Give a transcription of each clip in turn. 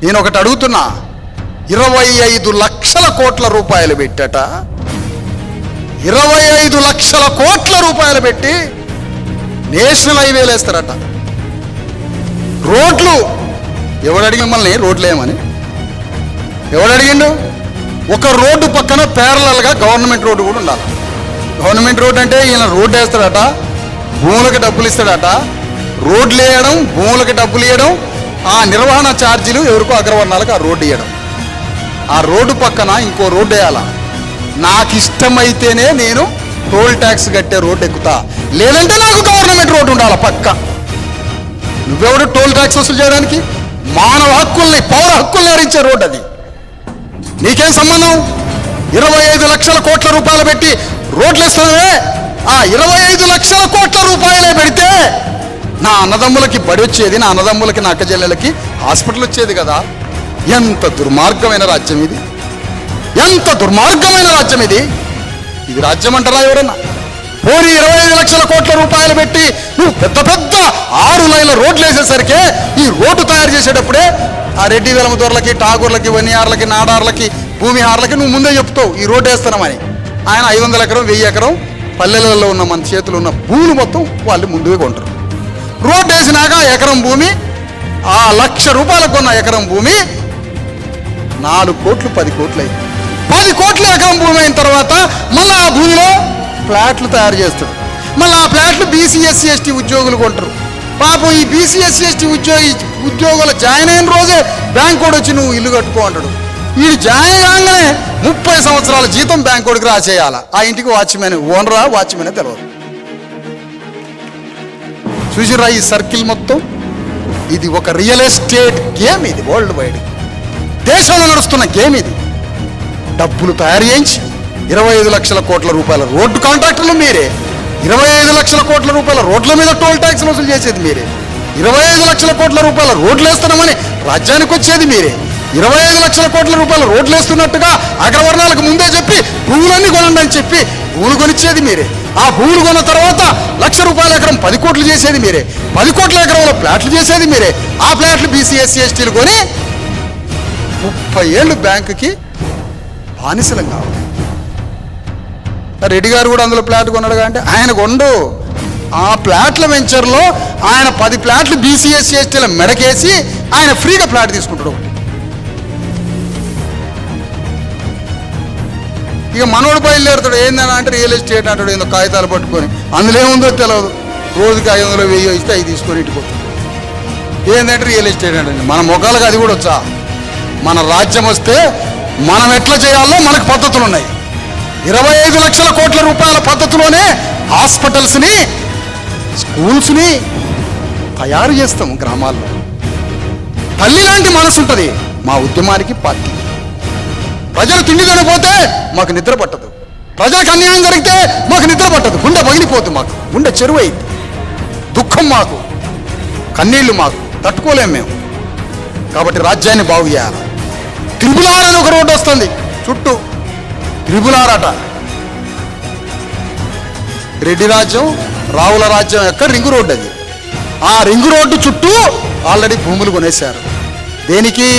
నేను ఒకటి అడుగుతున్నా, 25 లక్షల కోట్ల రూపాయలు పెట్టట, 25 లక్షల కోట్ల రూపాయలు పెట్టి నేషనల్ హైవేలు వేస్తారట. రోడ్లు ఎవడడిగి మిమ్మల్ని రోడ్లు వేయమని ఎవడడిగిండు? ఒక రోడ్డు పక్కన ప్యారలల్గా గవర్నమెంట్ రోడ్డు కూడా ఉండాలి. గవర్నమెంట్ రోడ్డు అంటే ఈయన రోడ్డు వేస్తాడట, భూములకు డబ్బులు ఇస్తాడట. రోడ్లు వేయడం, భూములకు డబ్బులు ఇవ్వడం, ఆ నిర్వహణ ఛార్జీలు ఎవరికో అగ్రవర్ణాలకు ఆ రోడ్డు ఇవ్వడం. ఆ రోడ్డు పక్కన ఇంకో రోడ్డు వేయాలా. నాకు ఇష్టమైతేనే నేను టోల్ ట్యాక్స్ కట్టే రోడ్డు ఎక్కుతా, లేదంటే నాకు గవర్నమెంట్ రోడ్డు ఉండాలి పక్క. నువ్వెవడు టోల్ ట్యాక్స్ వసూలు చేయడానికి? మానవ హక్కుల్ని, పౌర హక్కుల్ని హరించే రోడ్డు అది. నీకేం సంబంధం? 25 లక్షల కోట్ల రూపాయలు పెట్టి రోడ్లు వేస్తున్నావే, ఆ 25 లక్షల కోట్ల రూపాయలే పెడితే నా అన్నదమ్ములకి బడి వచ్చేది, నా అన్నదమ్ములకి, నా అక్క చెల్లెలకి హాస్పిటల్ వచ్చేది కదా. ఎంత దుర్మార్గమైన రాజ్యం ఇది! ఎంత దుర్మార్గమైన రాజ్యం ఇది! ఇది రాజ్యం అంటారా ఎవరన్నా? పోనీ 25 లక్షల కోట్ల రూపాయలు పెట్టి నువ్వు పెద్ద పెద్ద 6 లైన్ల రోడ్లు వేసేసరికి ఈ రోడ్డు తయారు చేసేటప్పుడే ఆ రెడ్డి వెలమదూర్లకి, ఠాగూర్లకి, వనియార్లకి, నాడార్లకి, భూమిహార్లకి నువ్వు ముందే చెప్తావు ఈ రోడ్డు వేస్తున్నామని. ఆయన 500 ఎకరం, 1000 ఎకరం పల్లెలలో ఉన్న మన చేతులు ఉన్న భూములు మొత్తం వాళ్ళు ముందుగా కొంటారు. రోడ్డు వేసినాక ఎకరం భూమి, ఆ 1,00,000 రూపాయలకు కొన్న ఎకరం భూమి 4 కోట్లు 10 కోట్లు అయింది. 10 కోట్ల ఎకరం భూమి అయిన తర్వాత మళ్ళీ ఆ భూమిలో ఫ్లాట్లు తయారు చేస్తాడు. మళ్ళీ ఆ ఫ్లాట్లు బీసీ ఎస్సీ ఎస్టీ ఉద్యోగులు కొంటారు. పాపం ఈ బీసీ ఎస్సీ ఎస్టీ ఉద్యోగులు జాయిన్ అయిన రోజే బ్యాంక్ కోడ్ వచ్చి నువ్వు ఇల్లు కట్టుకో అంటాడు. వీడు జాయిన్ కాగానే 30 సంవత్సరాల జీతం బ్యాంక్ కోడ్కి రాసేయాల. ఆ ఇంటికి వాచ్మెన్, ఓనరా వాచ్మెన్ తెలియదు. చూసిరా ఈ సర్కిల్ మొత్తం? ఇది ఒక రియల్ ఎస్టేట్ గేమ్. ఇది వరల్డ్ వైడ్ దేశంలో నడుస్తున్న గేమ్ ఇది. డబ్బులు తయారు చేయించి 25 లక్షల కోట్ల రూపాయల రోడ్డు కాంట్రాక్టర్లు మీరే, 25 లక్షల కోట్ల రూపాయల రోడ్ల మీద టోల్ ట్యాక్స్ వసూలు చేసేది మీరే, 25 లక్షల కోట్ల రూపాయల రోడ్లు వేస్తున్నామని రాజ్యానికి వచ్చేది మీరే, 25 లక్షల కోట్ల రూపాయల రోడ్లు వేస్తున్నట్టుగా అగ్రవర్ణాలకు ముందే చెప్పి భూములన్నీ కొనండి అని చెప్పి భూములు కొనిచ్చేది మీరే. ఆ భూములు కొన్న తర్వాత 1,00,000 రూపాయల ఎకరం 10 కోట్లు చేసేది మీరే, 10 కోట్ల ఎకరంలో ఫ్లాట్లు చేసేది మీరే. ఆ ఫ్లాట్లు బీసీ ఎస్సీ ఎస్టీలు కొని 30 ఏళ్ళు బ్యాంకుకి బానిసలం కావాలి. రెడ్డి గారు కూడా అందులో ఫ్లాట్ కొన్నాడు అంటే ఆయన కొండు. ఆ ఫ్లాట్ల వెంచర్లో ఆయన 10 ఫ్లాట్లు బీసీ ఎస్సీ ఎస్టీల మెడకేసి ఆయన ఫ్రీగా ఫ్లాట్ తీసుకుంటాడు. ఇక మనోడు బయలుదేరుతాడు. ఏందని అంటే రియల్ ఎస్టేట్ అంటాడు. ఏందో కాగితాలు పట్టుకొని, అందులో ఏముందో తెలియదు. రోజుకి 500 1000 ఇస్తే అవి తీసుకొని ఇటుపోతాడు. ఏంటంటే రియల్ ఎస్టేట్ అంటే మన మొఖాలకు అది కూడా వచ్చా? మన రాజ్యం వస్తే మనం ఎట్లా చేయాలో మనకు పద్ధతులు ఉన్నాయి. 25 లక్షల కోట్ల రూపాయల పద్ధతిలోనే హాస్పిటల్స్ని, స్కూల్స్ని తయారు చేస్తాము గ్రామాల్లో. తల్లి లాంటి మనసు ఉంటుంది మా ఉద్యమానికి, పార్టీ. ప్రజలు తిండి తినకపోతే మాకు నిద్ర పట్టదు, ప్రజలకు అన్యాయం జరిగితే మాకు నిద్ర పట్టదు, గుండె పగిలిపోతుంది, మాకు గుండె చెరువు అయింది, దుఃఖం మాకు, కన్నీళ్లు మాకు తట్టుకోలేము మేము. కాబట్టి రాజ్యాన్ని బాగు చేయాలి. త్రిపులార్ అని ఒక రోడ్డు వస్తుంది చుట్టూ, త్రిపులార్ అట. రెడ్డి రాజ్యం, రావుల రాజ్యం యొక్క రింగు రోడ్డు అది. ఆ రింగు రోడ్డు చుట్టూ ఆల్రెడీ భూములు కొనేశారు. దేనికి?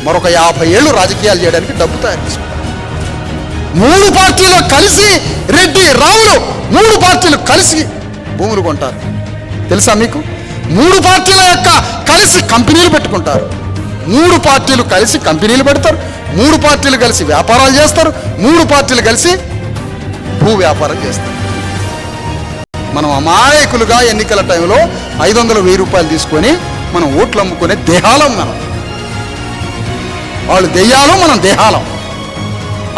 మరొక 50 ఏళ్ళు రాజకీయాలు చేయడానికి డబ్బు తయారు చేసుకుంటారు. 3 పార్టీలు కలిసి, రెడ్డి రావులు 3 పార్టీలు కలిసి భూములు కొంటారు. తెలుసా మీకు? 3 పార్టీల యొక్క కలిసి కంపెనీలు పెట్టుకుంటారు. 3 పార్టీలు కలిసి కంపెనీలు పెడతారు, 3 పార్టీలు కలిసి వ్యాపారాలు చేస్తారు, 3 పార్టీలు కలిసి భూ వ్యాపారం చేస్తారు. మనం అమాయకులుగా ఎన్నికల టైంలో 500 1000 రూపాయలు తీసుకొని మనం ఓట్లు అమ్ముకునే దేహాలం మనం. వాళ్ళు దెయ్యాలు, మనం దేహాలం.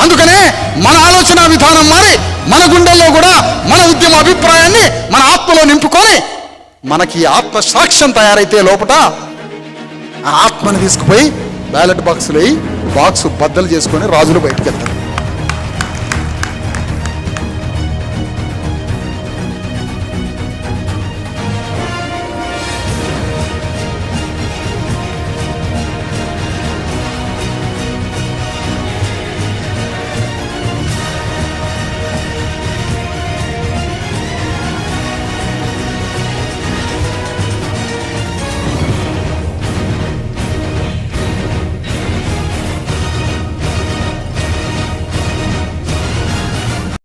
అందుకనే మన ఆలోచన విధానం మారి మన గుండెల్లో కూడా మన ఉద్యమ అభిప్రాయాన్ని మన ఆత్మలో నింపుకొని మనకి ఆత్మ సాక్ష్యం తయారైతే లోపట ఆ ఆత్మను తీసుకుపోయి బ్యాలెట్ బాక్సులో బాక్సు బద్దలు చేసుకొని రాజులు బయటకు వెళ్తారు.